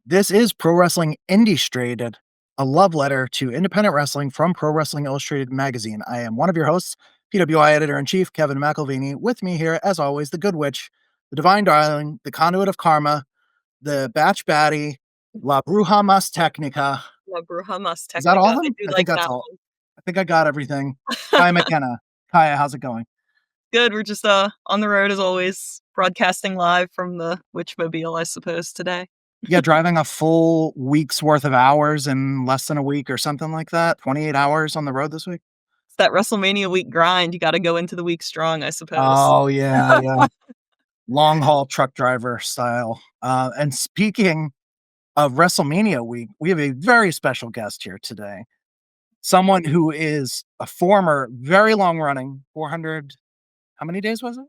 This is Pro Wrestling INDIEstrated, a love letter to independent wrestling from Pro Wrestling Illustrated magazine. I am one of your hosts, PWI editor-in-chief Kevin McElvaney. With me here, as always, the Good Witch, the Divine Darling, the Conduit of Karma, the Batch Baddie, La Bruja Mas Technica. La Bruja Mas Is that all of Technica. I them? do I think like that's that all. I think I got everything. Kaia McKenna. Kaia, how's it going? Good. We're just on the road as always, broadcasting live from the Witchmobile, I suppose, today. Yeah, driving a full week's worth of hours in less than a week or something like that. 28 hours on the road this week. It's that WrestleMania week grind. You got to go into the week strong, I suppose. Oh, yeah. Long haul truck driver style. And speaking of WrestleMania week, we have a very special guest here today. Someone who is a former, very long running 400. How many days was it?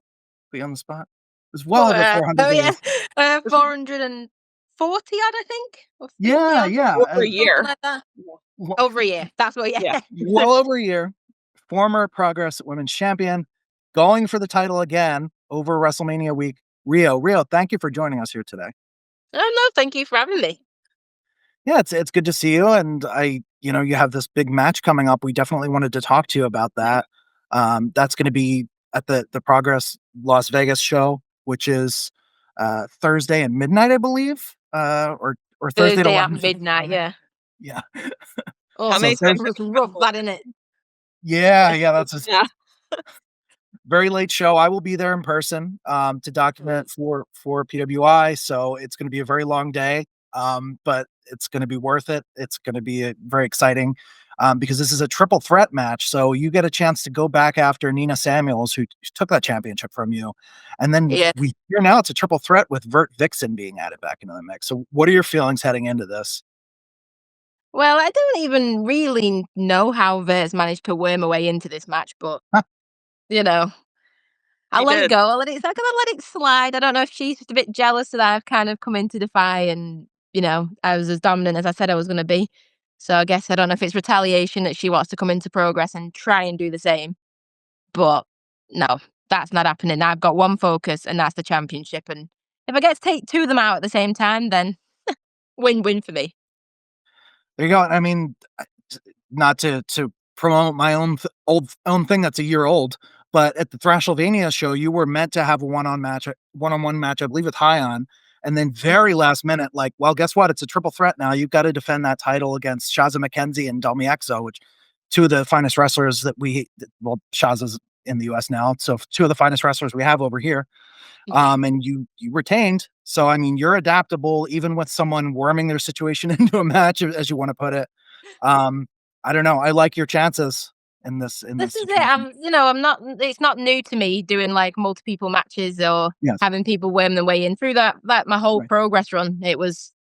Be on the spot. It was well over 400 days. 440 odd, I think. Or 50 Yeah, odd, yeah. Over a year. like that. Well, Over a year. That's what. Yeah. well over a year. Former Progress Women's Champion, going for the title again over WrestleMania week. Rhio, thank you for joining us here today. Oh no, thank you for having me. Yeah, it's good to see you. And you have this big match coming up. We definitely wanted to talk to you about that. That's going to be at the Progress Las Vegas show, which is Thursday at midnight, I believe, or Thursday at Thursday at 11. midnight. Yeah. Yeah. Oh, How many times it's rough, that isn't it? Yeah. That's a Yeah. very late show. I will be there in person to document for PWI. So it's going to be a very long day, but it's going to be worth it. It's going to be very exciting because this is a triple threat match. So you get a chance to go back after Nina Samuels, who took that championship from you. And then Yeah. we hear now it's a triple threat with Vertvixen being added back into the mix. So what are your feelings heading into this? Well, I don't even really know how Vert's managed to worm her way into this match, but Huh. you know, I'll She let it did. go. I'm gonna let it slide. I don't know if she's just a bit jealous that I've kind of come in to defy, and I was as dominant as I said I was gonna be. So I guess I don't know if it's retaliation that she wants to come into Progress and try and do the same. But no, that's not happening. I've got one focus, and that's the championship. And if I get to take two of them out at the same time, then win-win for me. There you go. I mean, not to promote my own thing that's a year old, but at the Thrashelvania show, you were meant to have a one-on-one match, I believe, with Hion, and then very last minute, like, well, guess what? It's a triple threat now. You've got to defend that title against Shaza McKenzie and Delmi Exo, which two of the finest wrestlers Shaza's in the U.S. now, so two of the finest wrestlers we have over here. And you retained. So I mean, you're adaptable even with someone worming their situation into a match, as you want to put it. I don't know. I like your chances in this This is it. situation. I'm not. It's not new to me doing like multi-people matches or Yes. having people worm their way in through that. My whole Right. Progress run, it was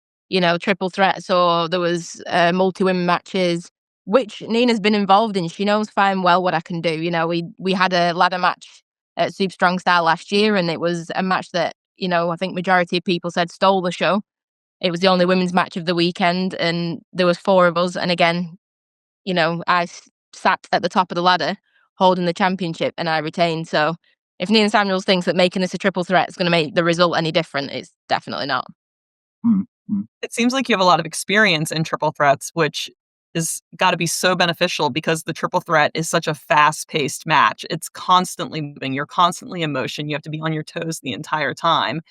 triple threats or there was multi-women matches, which Nina's been involved in. She knows fine well what I can do. We had a ladder match at Super Strong Style last year, and it was a match that I think majority of people said stole the show. It was the only women's match of the weekend, and there was four of us. And again, sat at the top of the ladder holding the championship and I retained. So if Nina Samuels thinks that making this a triple threat is going to make the result any different, it's definitely not. Mm-hmm. It seems like you have a lot of experience in triple threats, which is got to be so beneficial because the triple threat is such a fast-paced match. It's constantly moving. You're constantly in motion. You have to be on your toes the entire time.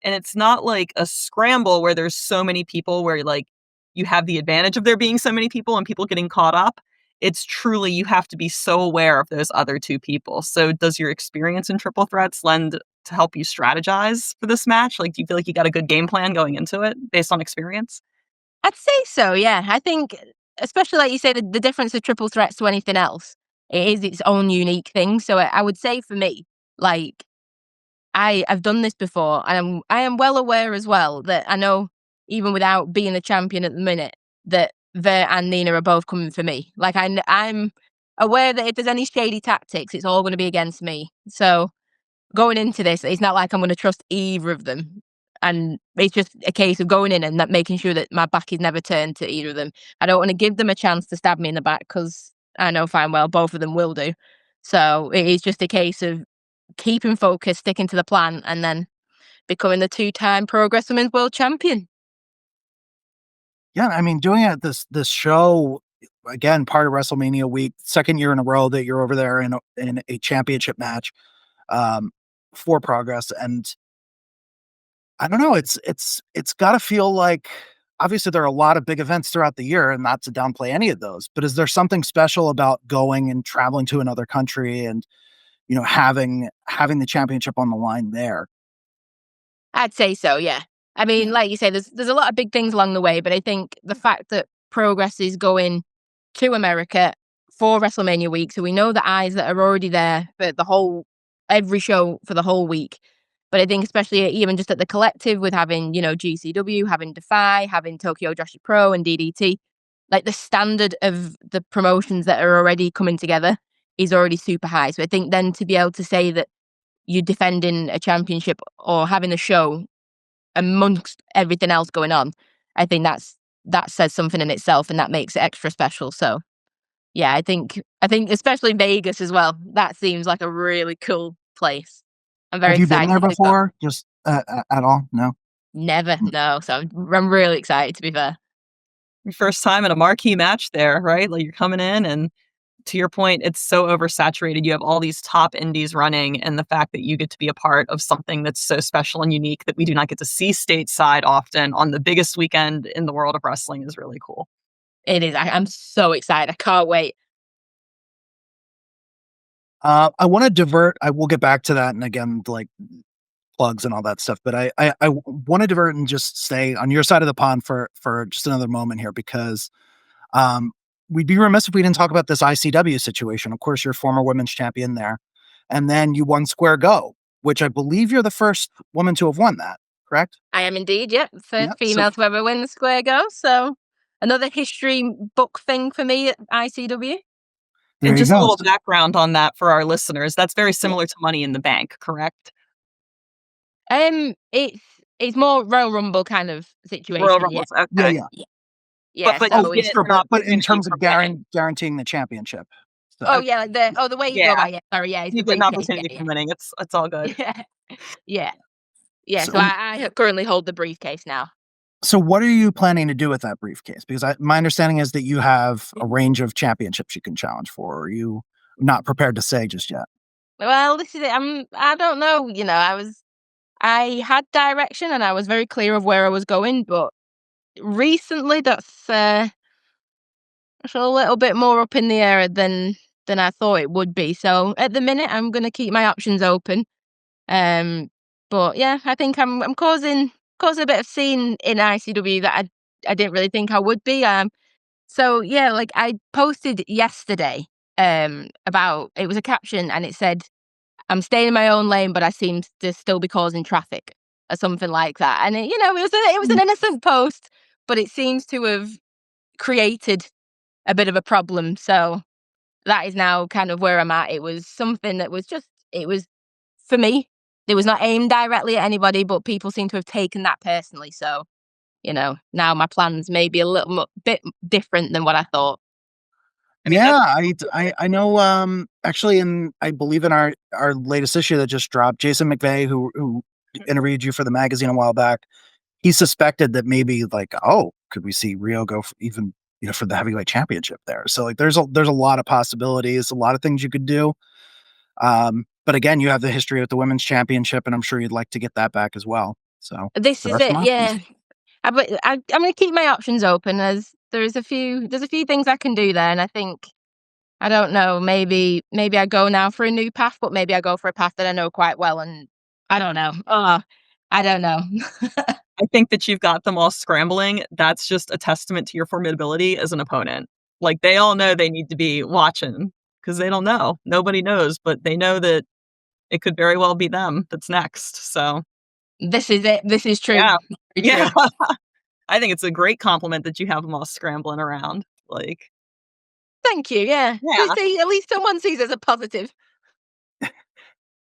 And it's not like a scramble where there's so many people where like you have the advantage of there being so many people and people getting caught up. It's truly you have to be so aware of those other two people. So does your experience in triple threats lend to help you strategize for this match? Like, do you feel like you got a good game plan going into it based on experience? I'd say so, yeah. I think, especially like you say, the difference of triple threats to anything else, it is its own unique thing. So I would say for me, like, I've done this before, and I am well aware as well that I know even without being the champion at the minute that Ver and Nina are both coming for me. Like I'm aware that if there's any shady tactics, it's all going to be against me. So going into this, it's not like I'm going to trust either of them. And it's just a case of going in and making sure that my back is never turned to either of them. I don't want to give them a chance to stab me in the back because I know fine well both of them will do. So it is just a case of keeping focused, sticking to the plan, and then becoming the two-time Progress Women's World Champion. Yeah, I mean, doing it at this show again, part of WrestleMania week, second year in a row that you're over there in a championship match um, for Progress, and I don't know, it's got to feel like obviously there are a lot of big events throughout the year, and not to downplay any of those, but is there something special about going and traveling to another country and having the championship on the line there? I'd say so, yeah. I mean, like you say, there's a lot of big things along the way, but I think the fact that Progress is going to America for WrestleMania week, so we know the eyes that are already there for every show for the whole week. But I think especially even just at the collective with having, GCW, having Defy, having Tokyo Joshi Pro and DDT, like the standard of the promotions that are already coming together is already super high. So I think then to be able to say that you defending a championship or having a show amongst everything else going on, I think that says something in itself, and that makes it extra special. So yeah, I think especially Vegas as well. That seems like a really cool place. I'm very Have you been excited there to go. before? Just at all? No. Never, no. So I'm really excited to be fair. Your first time in a marquee match there, right? Like you're coming in and to your point, it's so oversaturated. You have all these top indies running, and the fact that you get to be a part of something that's so special and unique that we do not get to see stateside often on the biggest weekend in the world of wrestling is really cool. It is. I'm so excited. I can't wait. I want to divert. I will get back to that, and again, like plugs and all that stuff. But I want to divert and just stay on your side of the pond for just another moment here, because um, we'd be remiss if we didn't talk about this ICW situation. Of course, you're former women's champion there, and then you won Square Go, which I believe you're the first woman to have won that. Correct? I am indeed. Yep, Yeah. first So female to ever win the Square Go. So another history book thing for me at ICW. there And you just a go. little background on that for our listeners. That's very similar to Money in the Bank, correct? It's more Royal Rumble kind of Royal situation. Yeah, Rumbles. Yeah, Okay. yeah. yeah. But Oh, you So get it's it. They're not but in moving you terms of from winning. guaranteeing the championship. So yeah, the way you go Yeah. by. Yeah, sorry. Yeah, it's You the get an briefcase. opportunity Yeah, from winning. It's all good. yeah, yeah, yeah. So so I currently hold the briefcase now. So what are you planning to do with that briefcase? Because my understanding is that you have a range of championships you can challenge for. Or are you not prepared to say just yet? Well, this is it. I don't know. I had direction and I was very clear of where I was going, but recently that's a little bit more up in the air than I thought it would be. So at the minute, I'm going to keep my options open. Um, but yeah, I think I'm causing a bit of scene in ICW that I didn't really think I would be. So yeah, like I posted yesterday about it was a caption and it said, "I'm staying in my own lane, but I seem to still be causing traffic," or something like that. And it was an innocent post, but it seems to have created a bit of a problem. So that is now kind of where I'm at. It was something that was just it was for me. It was not aimed directly at anybody, but people seem to have taken that personally. So now my plans may be a little bit different than what I thought. I mean, Yeah, that's I know. Actually, I believe in our latest issue that just dropped, Jason McVeigh, who interviewed you for the magazine a while back, he suspected that maybe like, oh, could we see Rhio go even for the heavyweight championship there? So like, there's a lot of possibilities, a lot of things you could do. But again, you have the history with the women's championship, and I'm sure you'd like to get that back as well. So This there is are some it. options. Yeah, I'm going to keep my options open as there's a few things I can do there, and I think I don't know. Maybe I go now for a new path, but maybe I go for a path that I know quite well, and I don't know. Oh, I don't know. I think that you've got them all scrambling. That's just a testament to your formidability as an opponent. Like they all know they need to be watching because they don't know. Nobody knows, but they know that it could very well be them that's next. So This is it. This is true. yeah, Very yeah. true. I think it's a great compliment that you have them all scrambling around. Like, Thank you. Yeah. yeah, At least someone sees it as a positive.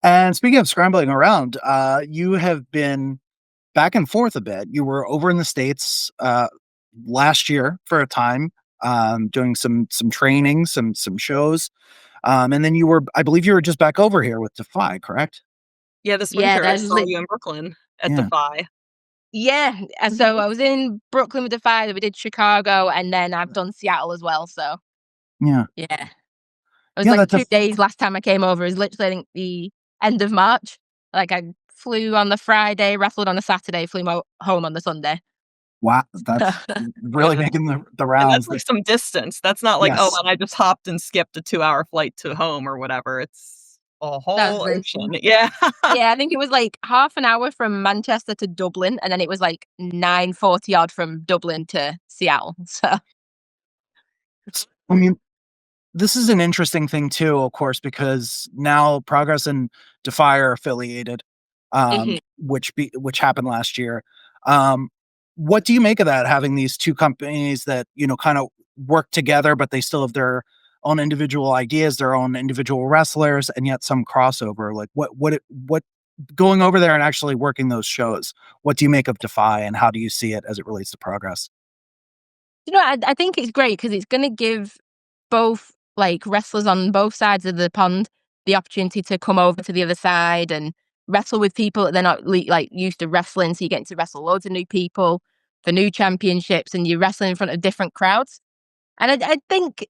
And speaking of scrambling around, you have been back and forth a bit. You were over in the States last year for a time, doing some training, some shows. And then I believe you were just back over here with Defy, correct? yeah. This Yeah, winter I that's saw you in Brooklyn at Yeah. Defy. Yeah, so I was in Brooklyn with Defy, we did Chicago, and then I've done Seattle as well, so Yeah. yeah. It was Yeah, like that's 2 days last time I came over. It was literally, I think, the end of March. Like, I flew on the Friday, wrestled on the Saturday, flew home on the Sunday. wow, that's really Yeah. making the And that's rounds. like some distance. That's not like, "Oh, Yes. and I just hopped and skipped a 2-hour flight to home," or whatever. It's a That was whole very ocean. cool. Yeah. Yeah, I think it was like half an hour from Manchester to Dublin, and then it was like 9:40 odd from Dublin to Seattle. So I mean, this is an interesting thing too, of course, because now Progress and Defy are affiliated, Mhm. which happened last year. Um, what do you make of that? Having these two companies that kind of work together, but they still have their own individual ideas, their own individual wrestlers, and yet some crossover. Like what going over there and actually working those shows? What do you make of Defy, and how do you see it as it relates to Progress? I think it's great because it's gonna give both, like, wrestlers on both sides of the pond the opportunity to come over to the other side and wrestle with people that they're not like, used to wrestling, so you're getting to wrestle loads of new people for new championships, and you're wrestling in front of different crowds. And I think,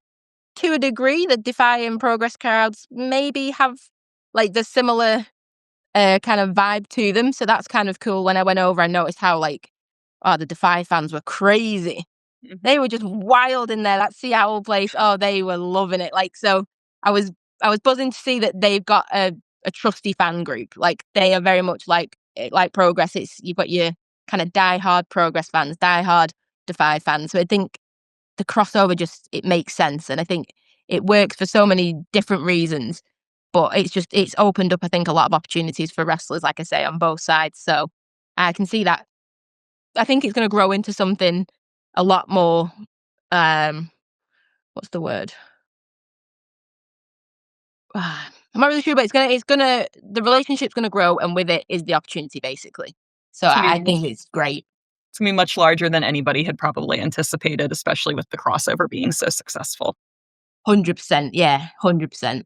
to a degree, the Defy and Progress crowds maybe have, like, the similar, kind of vibe to them, so that's kind of cool. When I went over, I noticed how, like, the Defy fans were crazy. Mhm. They were just wild in there. That Seattle place, oh, they were loving it. Like, so I was I was buzzing to see that they've got a trusty fan group. Like, they are very much like Progress. It's you've got your kind of die-hard Progress fans, die-hard Defy fans. So I think the crossover just it makes sense, and I think it works for so many different reasons. But it's opened up, I think, a lot of opportunities for wrestlers, like I say, on both sides. So I can see that. I think it's going to grow into something a lot more. Um, what's the word? I'm not really sure, but it's gonna the relationship's gonna grow, and with it is the opportunity, basically. So It's gonna I be think it's great. it's gonna be much larger than anybody had probably anticipated, especially with the crossover being so successful. 100%, yeah, 100%.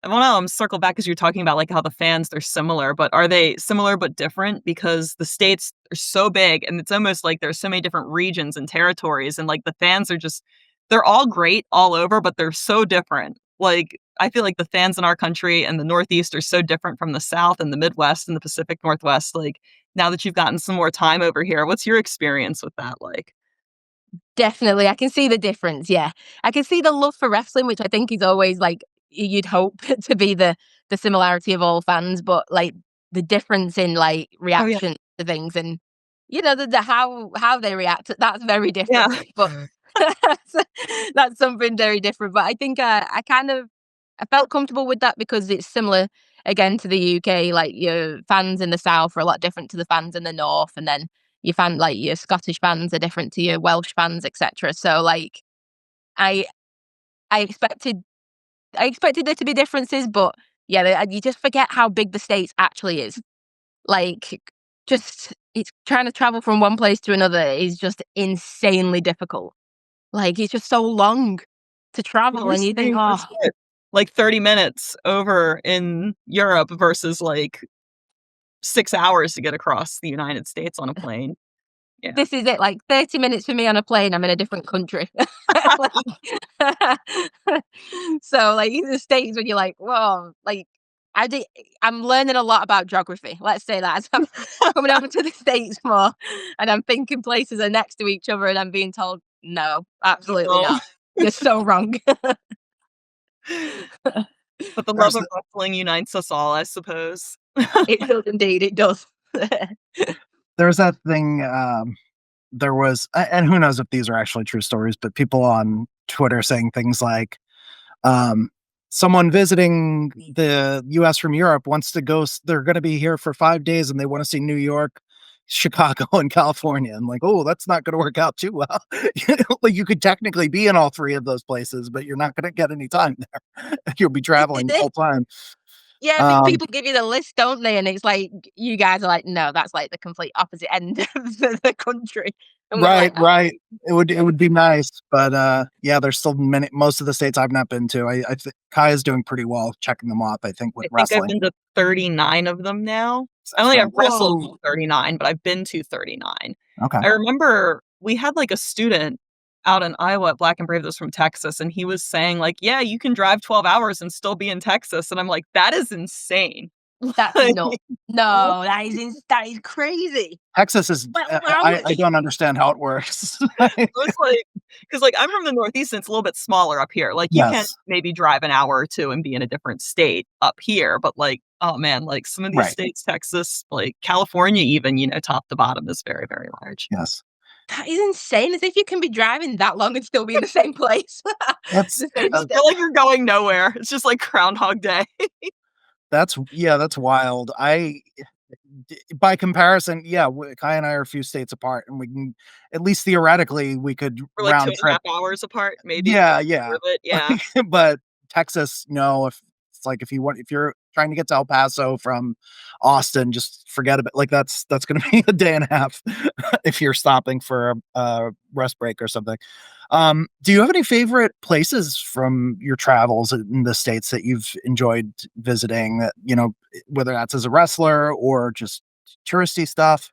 I wanna, circle back as you're talking about, like, how the fans, they're similar, but are they similar but different? Because the states are so big, and it's almost like there's so many different regions and territories, and, like, the fans are just they're all great all over, but they're so different. Like, I feel like the fans in our country and the Northeast are so different from the South and the Midwest and the Pacific Northwest. Like, now that you've gotten some more time over here, what's your experience with that like? Definitely, I can see the difference, yeah. I can see the love for wrestling, which I think is always, like, you'd hope to be the similarity of all fans, but, like, the difference in, like, Oh, yeah. reaction to things and, the how they react, that's very Yeah. different, but that's that's something very different, but I think, I kind of I felt comfortable with that because it's similar, again, to the UK. Like, your fans in the South are a lot different to the fans in the North, and then your Scottish fans are different to your Welsh fans, etc. So, like, I I expected there to be differences, but yeah, you just forget how big the States actually is. Like, just it's trying to travel from one place to another is just insanely difficult. Like, it's just so long to Well, travel, we're and you think, saying "Oh, like 30 minutes over in Europe versus, like, 6 hours to get across the United States on a plane. Yeah. this is it, like, 30 minutes for me on a plane, I'm in a different country." Like, so, like, in the States when you're like, "Whoa," like, I did I'm learning a lot about geography, let's say that, as I'm coming over to the States more, and I'm thinking places are next to each other, and I'm being told, "No, absolutely No. not. You're so wrong." But the love There's of wrestling unites us all, I suppose. It does indeed, it does. there's that thing. There was, and who knows if these are actually true stories, but people on Twitter saying things like, um, someone visiting the US from Europe wants to go, they're going to be here for 5 days and they want to see New York, Chicago, and California. And like, oh, that's not going to work out too well. Like, you could technically be in all three of those places, but you're not going to get any time there. You'll be This is traveling the it. whole time. Yeah, I think Um, people give you the list, don't they? And it's like, you guys are like, "No, that's, like, the complete opposite end of the country." And we're right, like, "Oh." right. It would be nice, but yeah, there's still many most of the states I've not been to. I think Kai is doing pretty well checking them off, I think, with I think I've wrestling. been to 39 of them now. I only have wrestled Whoa. 39, but I've been to 39. Okay. I remember we had like a student out in Iowa at Black and Brave that was from Texas, and he was saying like, yeah, you can drive 12 hours and still be in Texas. And I'm like, that is insane. That's Like, not. No, that is crazy. Texas is. Well, how I much? don't understand how it works. I was like, because like I'm from the Northeast and it's a little bit smaller up here. Like you can Yes. maybe drive an hour or two and be in a different state up here, but like, oh man, like some of these Right. states, Texas, like California, even, you know, top to bottom is very, very large. Yes. That is insane. As if you can be driving that long and still be in the same place. That's The same I feel like you're going nowhere. It's just like Groundhog Day. that's wild. By comparison, yeah, Kai and I are a few states apart, and we can at least theoretically we could We're like round 2.5 trip. hours apart, maybe. Yeah, That's yeah. worth it. Yeah. But Texas, no. If it's like if you're trying to get to El Paso from Austin, just forget about like that's going to be a day and a half if you're stopping for a rest break or something. Do you have any favorite places from your travels in the states that you've enjoyed visiting? That whether that's as a wrestler or just touristy stuff.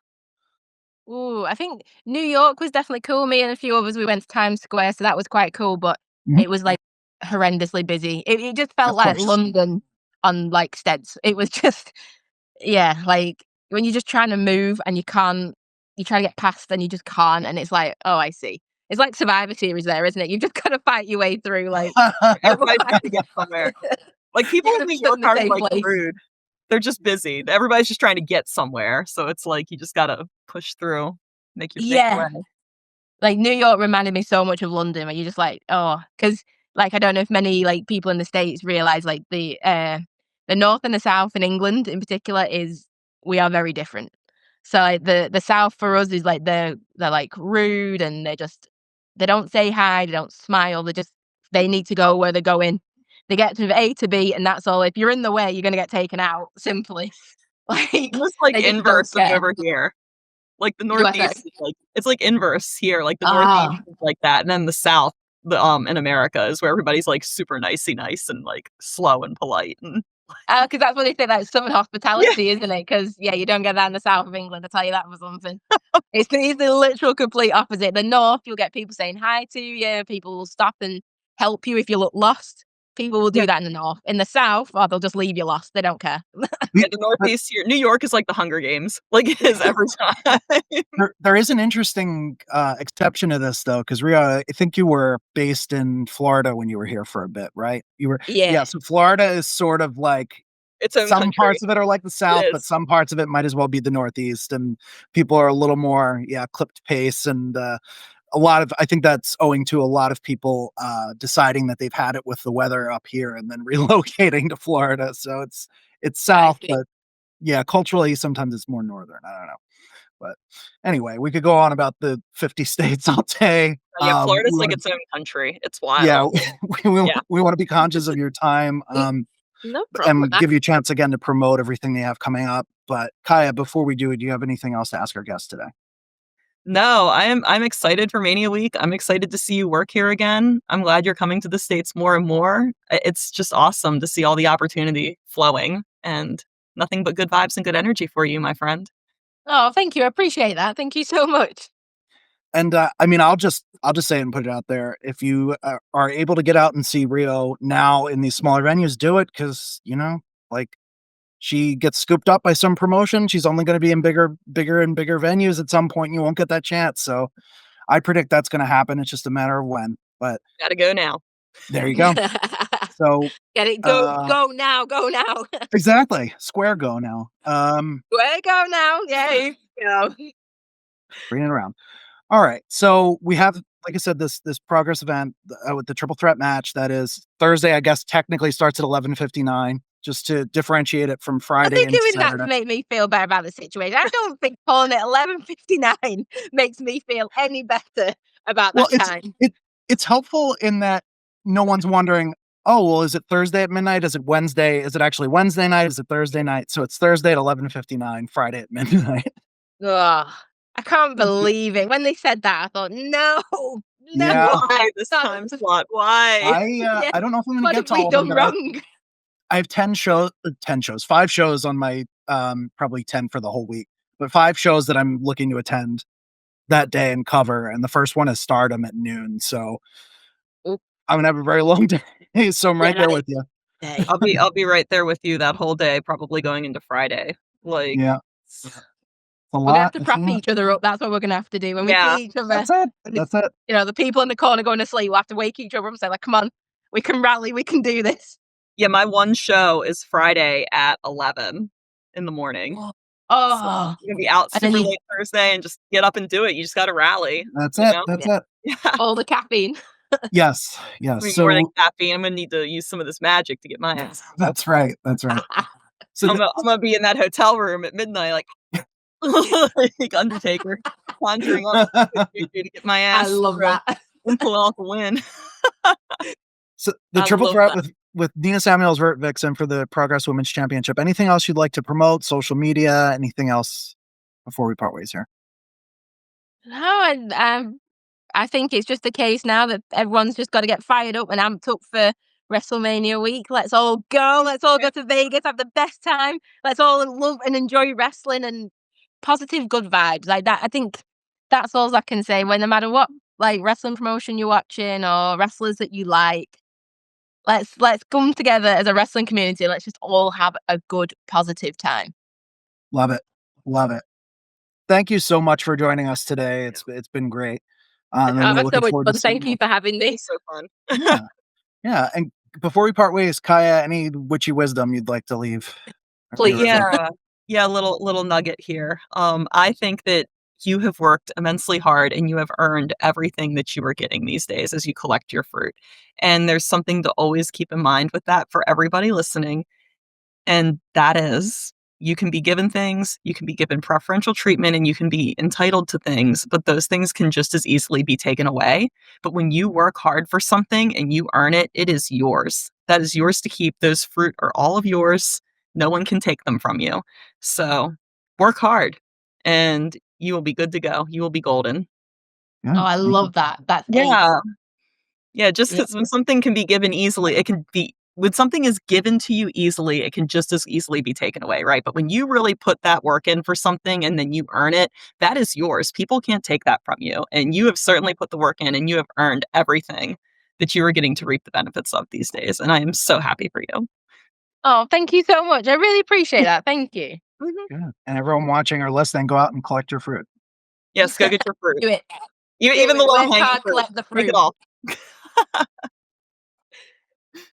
Ooh, I think New York was definitely cool. Me and a few others, we went to Times Square, so that was quite cool, but Mhm. it was, like, horrendously busy. It just felt Of like course. London on, like, steads. It was just yeah, like, when you're just trying to move and you try to get past and you just can't, and it's like, "Oh, I see." It's like Survivor Series there, isn't it? You've just gotta fight your way through, like Everybody's trying to get somewhere. Like people you're in gonna be New stuck York in the aren't same like place. rude. They're just busy. Everybody's just trying to get somewhere. So it's like you just gotta push through, make your Yeah. way. Like, New York reminded me so much of London where you're just like, oh, because like, I don't know if many, like, people in the States realize, like, the North and the South in England in particular is we are very different. So, like, the South for us is, like, they're, like, rude and they don't say hi, they don't smile, they need to go where they're going. They get to A to B, and that's all. If you're in the way, you're gonna get taken out, simply. Like, Almost like they just don't inverse of care. over here. Like the Do I say? Northeast is like it's like inverse here. Like the Northeast Ah. is like that, and then the South, in America is where everybody's like super nicey nice and like slow and polite and 'Cause that's what they say, like, Southern yeah. hospitality, isn't it? Because yeah, you don't get that in the south of England, I'll tell you that for something. It's the literal complete opposite. The north, you'll get people saying hi to you, people will stop and help you if you look lost. People will Yeah, do that in the north. In the south, oh, they'll just leave you lost, they don't care. yeah, the Northeast here. New York is like the Hunger Games. Like it is every time. There is an interesting exception to this though, because Rhio, I think you were based in Florida when you were here for a bit, right? You were, Yeah. yeah. So Florida is sort of like Its own some country. parts of it are like the It South, but is. some parts of it might as well be the Northeast, and people are a little more, yeah, clipped pace, and a lot of I think that's owing to a lot of people deciding that they've had it with the weather up here and then relocating to Florida. So it's I South, see. but yeah, culturally sometimes it's more northern. I don't know. But anyway, we could go on about the 50 states all day. Yeah, Florida's We like wanna its own country. It's yeah, wild. Yeah. we wanna be conscious of your time, No problem. and give you a chance again to promote everything they have coming up. But Kaia, before we do you have anything else to ask our guests today? No, I'm excited for Mania Week. I'm excited to see you work here again. I'm glad you're coming to the States more and more. It's just awesome to see all the opportunity flowing and nothing but good vibes and good energy for you, my friend. Oh, thank you, I appreciate that. Thank you so much. And, I mean, I'll just say it and put it out there. If you are able to get out and see Rio now in these smaller venues, do it because like she gets scooped up by some promotion. She's only going to be in bigger and bigger venues at some point. And you won't get that chance. So I predict that's going to happen. It's just a matter of when. But Gotta go now. there you go. So Get it, uh, go now. exactly, Square Go now. Where go now? Yay. Go. Bring it around. All right. So we have, like I said, this progress event with the triple threat match that is Thursday. I guess technically starts at 11:59, just to differentiate it from I Friday think and doing that Saturday. to make me feel better about the situation. I don't think calling it 11:59 makes me feel any better about Well, that time. it's helpful in that no one's wondering. Oh, well, is it Thursday at midnight? Is it Wednesday? Is it actually Wednesday night? Is it Thursday night? So it's Thursday at 11:59, Friday at midnight. Ugh, I can't believe it. When they said that, I thought, no, no. Yeah, Why this Not- time slot? Why? yeah, I don't know if I'm going to what get have to we all of them, done but wrong? I have 10 shows, 5 shows on my probably 10 for the whole week, but 5 shows that I'm looking to attend that day and cover. And the first one is Stardom at noon. So Oop. I'm gonna have a very long day. So I'm right there with you. Day. I'll be right there with you that whole day, probably going into Friday. Like, Yeah. s- It's a We're gonna have lot. to It's a prop lot. each other up. That's what we're gonna have to do when we Yeah. see each other. That's it. And it's, That's it. you know, the people in the corner going to sleep. We'll have to wake each other up and say, like, "Come on, we can rally. We can do this." yeah, my one show is Friday at 11 in the morning. So Oh, you're gonna be out and then super you late Thursday and just get up and do it. You just got to rally. That's You it. know? That's Yeah. it. Yeah. all the caffeine. Yes. I Yes. mean, more than So caffeine. I'm gonna need to use some of this magic to get my ass. that's right. That's right. So I'm gonna be in that hotel room at midnight, like, like Undertaker, conjuring up to get my I ass love through that. and pull out the win. So the I triple love threat that. with Nina Samuels Vertvixen for the Progress Women's Championship. Anything else you'd like to promote? Social media? Anything else before we part ways here? No, I think it's just a case now that everyone's just got to get fired up and amped up for WrestleMania week. Let's all go. Let's all go to Vegas, have the best time. Let's all love and enjoy wrestling and positive, good vibes like that. I think that's all I can say. When no matter what, like wrestling promotion you're watching or wrestlers that you like, let's come together as a wrestling community. Let's just all have a good, positive time. Love it. Love it. Thank you so much for joining us today. It's been great. And I've we're had so looking much forward to fun. Thank seeing you for having me. It's so fun. Yeah. Yeah. And before we part ways, Kaia, any witchy wisdom you'd like to leave? our Please. viewers with? Yeah, little nugget here. I think that you have worked immensely hard and you have earned everything that you are getting these days as you collect your fruit. And there's something to always keep in mind with that for everybody listening. And that is, you can be given things, you can be given preferential treatment, and you can be entitled to things, but those things can just as easily be taken away. But when you work hard for something and you earn it, it is yours. That is yours to keep. Those fruit are all of yours. No one can take them from you. So work hard and you will be good to go. You will be golden. Yeah. Oh, I Thank you. love that. That's Yeah. Yeah, just Yeah. because when something can be given easily, it can be when something is given to you easily, it can just as easily be taken away, right? But when you really put that work in for something and then you earn it, that is yours. People can't take that from you. And you have certainly put the work in and you have earned everything that you are getting to reap the benefits of these days. And I am so happy for you. Oh, thank you so much. I really appreciate that. Thank you. Mhm. Good. And everyone watching or listening, go out and collect your fruit. Yes, go get your fruit. Do it. Even Do the it. low Work hanging hard, fruit. collect the Take it fruit. all.